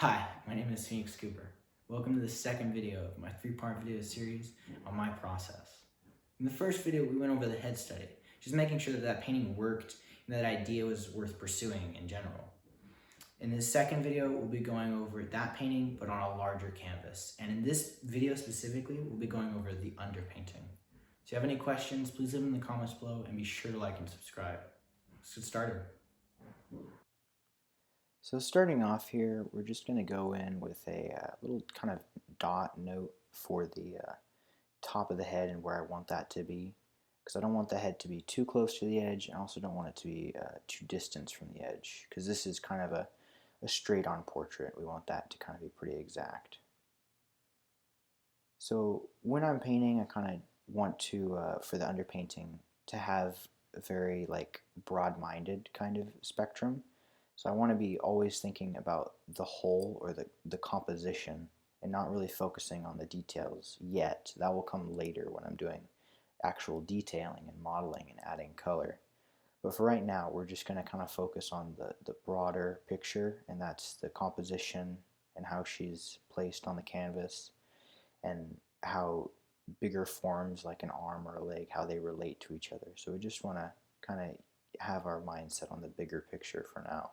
Hi, my name is Phoenix Cooper. Welcome to the second video of my three-part video series on my process. In the first video, we went over the head study, just making sure that painting worked and that idea was worth pursuing in general. In this second video, we'll be going over that painting, but on a larger canvas. And in this video specifically, we'll be going over the underpainting. So if you have any questions, please leave them in the comments below and be sure to like and subscribe. Let's get started. So starting off here, we're just going to go in with a little kind of dot note for the top of the head and where I want that to be, because I don't want the head to be too close to the edge, and I also don't want it to be too distant from the edge, because this is kind of a straight-on portrait. We want that to kind of be pretty exact. So when I'm painting, I kind of want to, for the underpainting, to have a very broad-minded kind of spectrum. So I want to be always thinking about the whole or the composition and not really focusing on the details yet. That will come later when I'm doing actual detailing and modeling and adding color. But for right now, we're just going to kind of focus on the broader picture, and that's the composition and how she's placed on the canvas and how bigger forms like an arm or a leg, how they relate to each other. So we just want to kind of have our mindset on the bigger picture for now.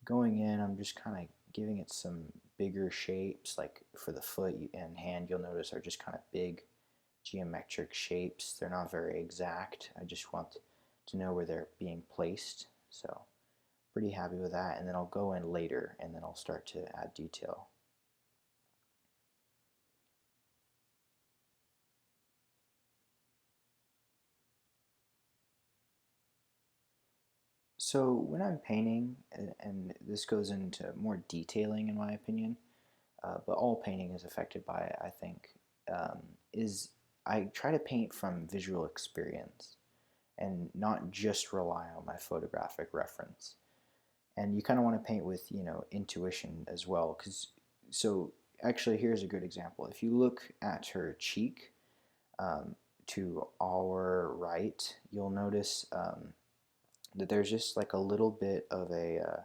Going in, I'm just kind of giving it some bigger shapes, like for the foot and hand, you'll notice are just kind of big geometric shapes. They're not very exact. I just want to know where they're being placed. So pretty happy with that. And then I'll go in later and then I'll start to add detail. So when I'm painting, and this goes into more detailing in my opinion, but all painting is affected by it, I think, is I try to paint from visual experience and not just rely on my photographic reference. And you kind of want to paint with, intuition as well. So actually, here's a good example. If you look at her cheek to our right, you'll notice that there's just like a little bit of a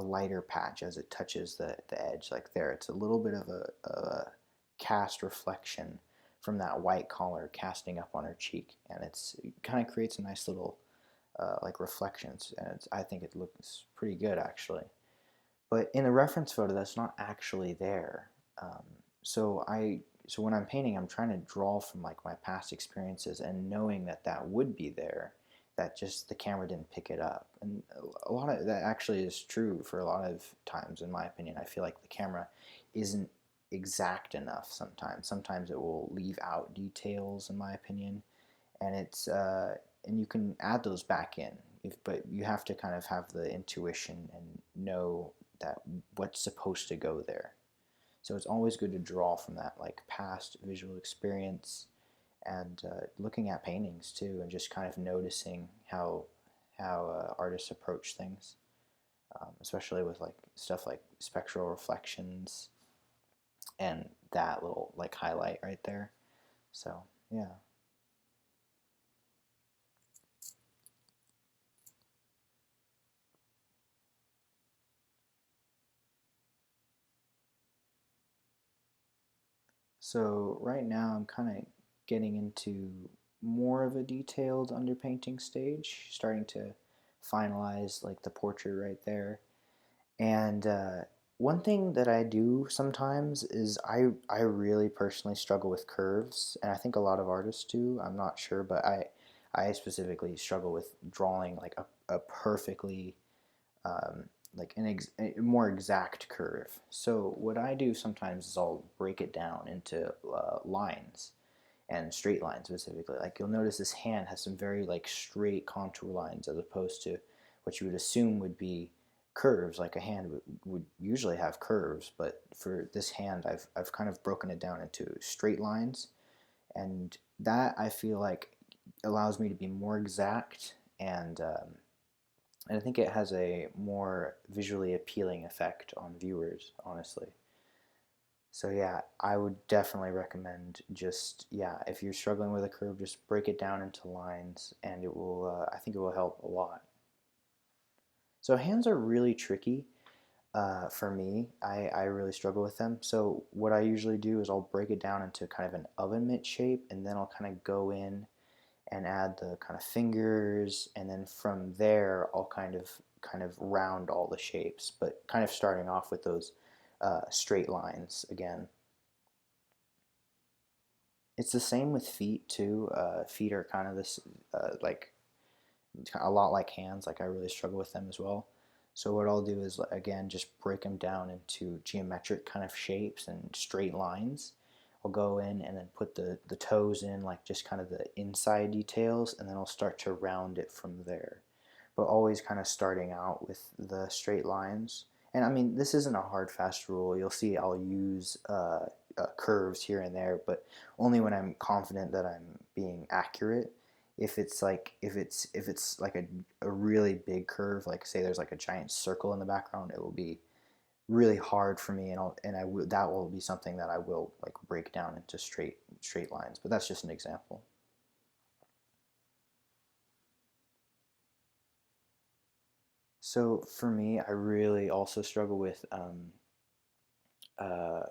lighter patch as it touches the edge, like there. It's a little bit of a cast reflection from that white color casting up on her cheek, and it kind of creates a nice little reflections, and I think it looks pretty good actually. But in the reference photo, that's not actually there. Um, so when I'm painting, I'm trying to draw from like my past experiences and knowing that that would be there, that just the camera didn't pick it up. And a lot of that actually is true for a lot of times, in my opinion. I feel like the camera isn't exact enough sometimes. Sometimes it will leave out details, in my opinion, and and you can add those back in, but you have to kind of have the intuition and know that what's supposed to go there. So it's always good to draw from that like past visual experience, and looking at paintings too, and just kind of noticing how artists approach things, especially with like stuff like spectral reflections and that little like highlight right there. So yeah. So right now I'm kind of getting into more of a detailed underpainting stage, starting to finalize like the portrait right there. And one thing that I do sometimes is I really personally struggle with curves, and I think a lot of artists do. I'm not sure, but I specifically struggle with drawing like a perfectly um, like a more exact curve. So what I do sometimes is I'll break it down into lines and straight lines specifically. Like you'll notice this hand has some very like straight contour lines as opposed to what you would assume would be curves. Like a hand would usually have curves, but for this hand I've kind of broken it down into straight lines, and that I feel like allows me to be more exact, and I think it has a more visually appealing effect on viewers, honestly. So yeah, I would definitely recommend just, yeah, if you're struggling with a curve, just break it down into lines, and it will, I think it will help a lot. So hands are really tricky for me. I really struggle with them. So what I usually do is I'll break it down into kind of an oven mitt shape, and then I'll kind of go in and add the kind of fingers, and then from there I'll kind of round all the shapes, but kind of starting off with those straight lines again. It's the same with feet too. Feet are kind of this like a lot like hands. Like I really struggle with them as well. So what I'll do is again just break them down into geometric kind of shapes and straight lines. I'll go in and then put the toes in, like just kind of the inside details, and then I'll start to round it from there. But always kind of starting out with the straight lines. And I mean, this isn't a hard fast rule. You'll see I'll use curves here and there, but only when I'm confident that I'm being accurate. If it's like a really big curve, like say there's like a giant circle in the background, it will be really hard for me, and that will be something that I will like break down into straight lines. But that's just an example. So for me, I really also struggle with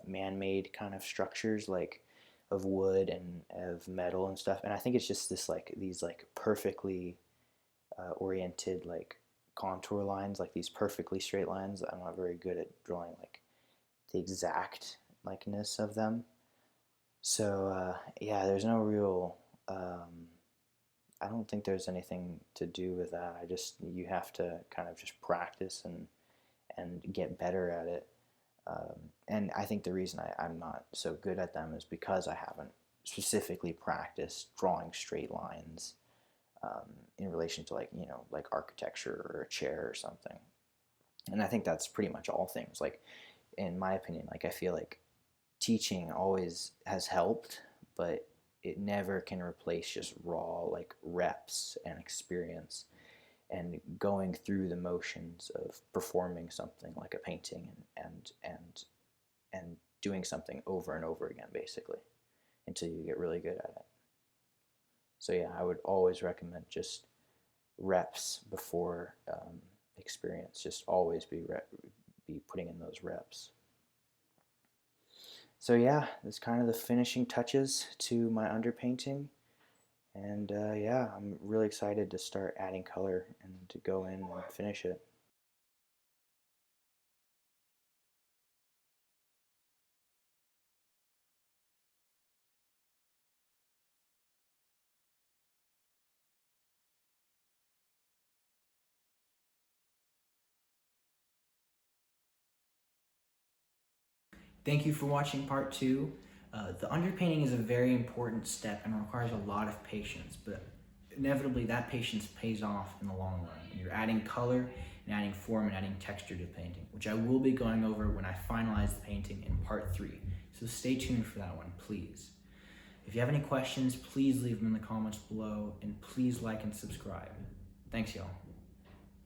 man-made kind of structures, like of wood and of metal and stuff. And I think it's just these like perfectly oriented like contour lines, like these perfectly straight lines. I'm not very good at drawing like the exact likeness of them. So yeah, there's no real. I don't think there's anything to do with that. You have to kind of just practice and get better at it. And I think the reason I'm not so good at them is because I haven't specifically practiced drawing straight lines in relation to like architecture or a chair or something. And I think that's pretty much all things. Like in my opinion, like I feel like teaching always has helped, but it never can replace just raw like reps and experience and going through the motions of performing something like a painting and doing something over and over again basically until you get really good at it. So yeah, I would always recommend just reps before experience. Just always be putting in those reps. So yeah, that's kind of the finishing touches to my underpainting. And yeah, I'm really excited to start adding color and to go in and finish it. Thank you for watching part 2. The underpainting is a very important step and requires a lot of patience, but inevitably that patience pays off in the long run. You're adding color and adding form and adding texture to the painting, which I will be going over when I finalize the painting in part 3. So stay tuned for that one, please. If you have any questions, please leave them in the comments below, and please like and subscribe. Thanks, y'all.